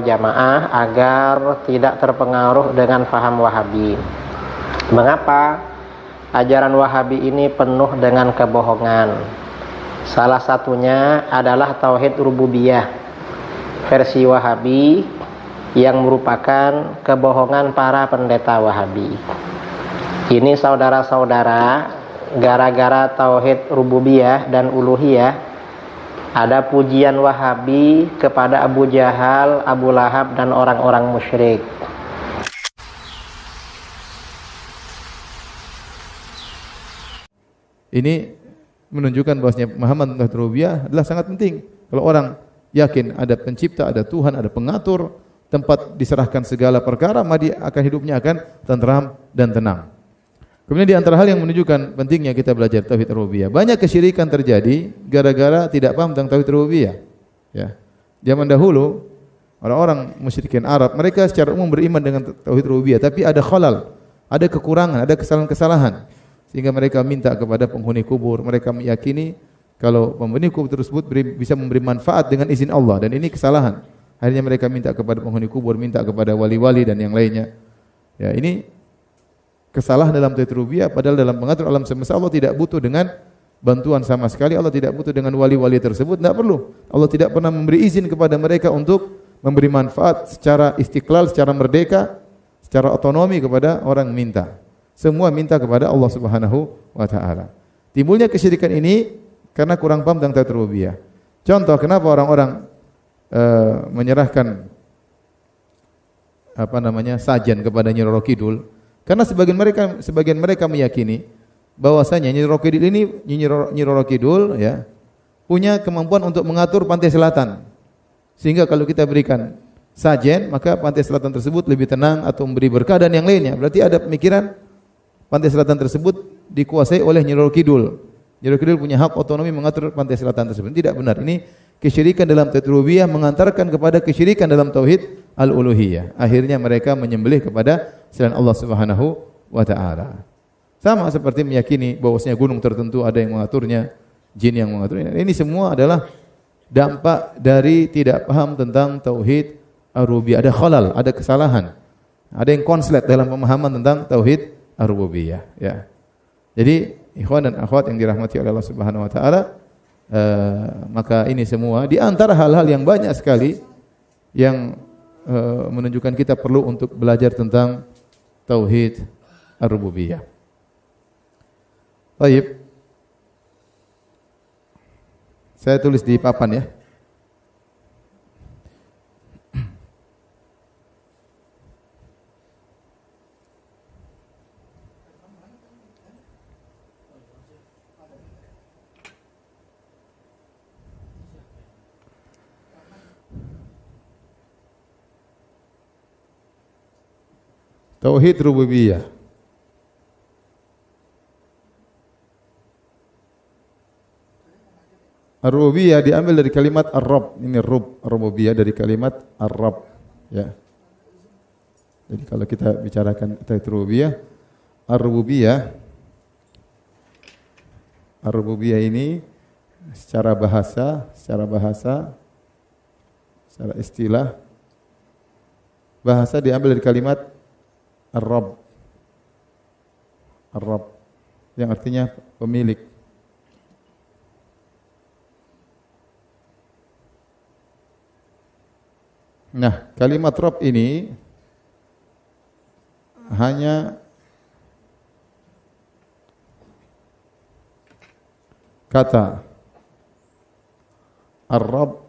jamaah agar tidak terpengaruh dengan paham Wahabi. Mengapa? Ajaran Wahabi ini penuh dengan kebohongan. Salah satunya adalah tauhid rububiyah versi Wahabi yang merupakan kebohongan para pendeta Wahabi. Ini saudara-saudara, gara-gara tauhid rububiyah dan uluhiyah, ada pujian Wahabi kepada Abu Jahal, Abu Lahab, dan orang-orang musyrik. Ini menunjukkan bahwasanya pemahaman tentang rububiyah adalah sangat penting. Kalau orang yakin ada pencipta, ada Tuhan, ada pengatur, tempat diserahkan segala perkara, maka dia akan hidupnya akan tentram dan tenang. Kemudian di antara hal yang menunjukkan pentingnya kita belajar tauhid rububiyah, banyak kesyirikan terjadi gara-gara tidak paham tentang tauhid rububiyah. Ya. Zaman dahulu orang-orang musyrikin Arab, mereka secara umum beriman dengan tauhid rububiyah, tapi ada khalal, ada kekurangan, ada kesalahan-kesalahan, sehingga mereka minta kepada penghuni kubur. Mereka meyakini kalau penghuni kubur tersebut bisa memberi manfaat dengan izin Allah, dan ini kesalahan. Akhirnya mereka minta kepada penghuni kubur, minta kepada wali-wali dan yang lainnya. Ya, ini kesalahan dalam tauhid rububiyah, padahal dalam mengatur alam semesta Allah tidak butuh dengan bantuan sama sekali. Allah tidak butuh dengan wali-wali tersebut, tidak perlu. Allah tidak pernah memberi izin kepada mereka untuk memberi manfaat secara istiqlal, secara merdeka, secara otonomi kepada orang minta. Semua minta kepada Allah Subhanahu wa taala. Timbulnya kesyirikan ini karena kurang paham tentang tauhid rububiyah. Contoh kenapa orang-orang menyerahkan sajen kepada Nyi Roro Kidul? Karena sebagian mereka meyakini bahwasanya Nyi Roro Kidul ya punya kemampuan untuk mengatur pantai selatan. Sehingga kalau kita berikan sajen, maka pantai selatan tersebut lebih tenang atau memberi berkah dan yang lainnya. Berarti ada pemikiran pantai selatan tersebut dikuasai oleh Nyi Roro Kidul. Nyi Roro Kidul punya hak otonomi mengatur pantai selatan tersebut. Tidak benar. Ini kesyirikan dalam tauhid rububiyah mengantarkan kepada kesyirikan dalam tauhid al-uluhiyah. Akhirnya mereka menyembelih kepada selain Allah Subhanahu wa taala. Sama seperti meyakini bahwasanya gunung tertentu ada yang mengaturnya, jin yang mengaturnya. Ini semua adalah dampak dari tidak paham tentang tauhid ar-rububiyah. Ada khalal, ada kesalahan. Ada yang konslet dalam pemahaman tentang tauhid ar-rububiyah, ya. Jadi, ikhwan dan akhwat yang dirahmati oleh Allah Subhanahu wa taala, maka ini semua di antara hal-hal yang banyak sekali yang menunjukkan kita perlu untuk belajar tentang tauhid ar-rububiyah. Baik. Saya tulis di papan ya. Tauhid rububiyah. Ar-rububiyah diambil dari kalimat ar-rabb. Ini rububiyah dari kalimat ar-rabb, ya. Jadi kalau kita bicarakan tauhid rububiyah, ar-rububiyah ini secara bahasa, secara istilah bahasa diambil dari kalimat Ar-Rabb yang artinya pemilik. Nah, kalimat Rabb ini hanya kata Ar-Rabb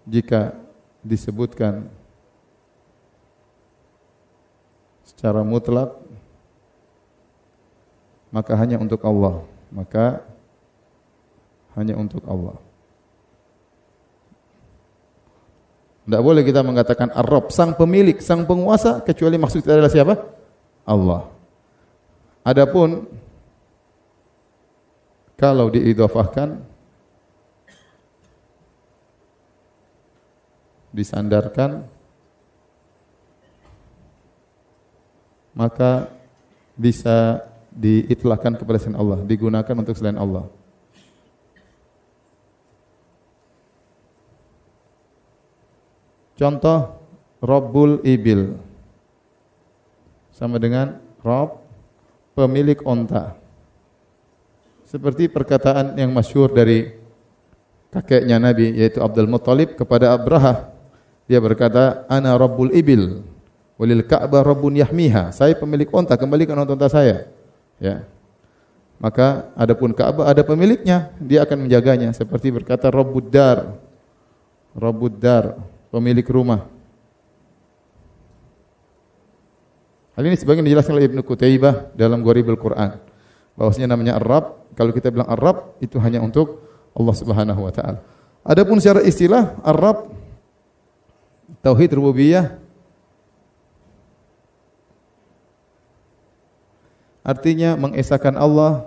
jika disebutkan secara mutlak maka hanya untuk Allah, Tidak boleh kita mengatakan Ar-Rabb, sang pemilik, sang penguasa, kecuali maksud kita adalah siapa? Allah. Adapun kalau diidhafahkan, disandarkan, maka bisa diitlahkan kepada selain Allah, digunakan untuk selain Allah. Contoh Rabbul Ibil sama dengan Rabb, pemilik onta. Seperti perkataan yang masyhur dari kakeknya Nabi yaitu Abdul Muttalib kepada Abraha. Dia berkata, "Ana Rabbul Ibil walil Ka'bah Rabbun yahmiha." Saya pemilik onta, kembalikan onta saya. Ya. Maka adapun Ka'bah ada pemiliknya, dia akan menjaganya. Seperti berkata Rabbud Dar. Rabbud Dar, pemilik rumah. Hal ini sebagian dijelaskan oleh Ibnu Qutaibah dalam Gharibul Quran. Bahwasanya namanya Ar-Rabb, kalau kita bilang Ar-Rabb itu hanya untuk Allah Subhanahu wa taala. Adapun secara istilah Ar-Rabb tauhid rububiyah artinya mengesahkan Allah,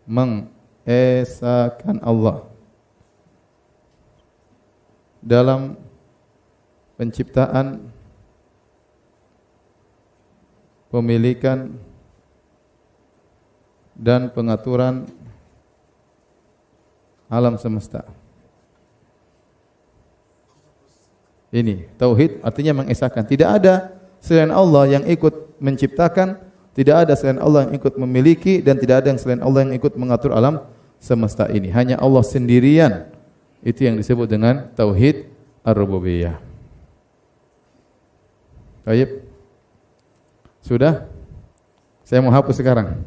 mengesahkan Allah dalam penciptaan, pemilikan dan pengaturan alam semesta. Ini tauhid artinya mengesahkan. Tidak ada selain Allah yang ikut menciptakan, tidak ada selain Allah yang ikut memiliki, dan tidak ada yang selain Allah yang ikut mengatur alam semesta ini. Hanya Allah sendirian. Itu yang disebut dengan tauhid ar-rububiyah. Baik. Sudah? Saya mau hapus sekarang.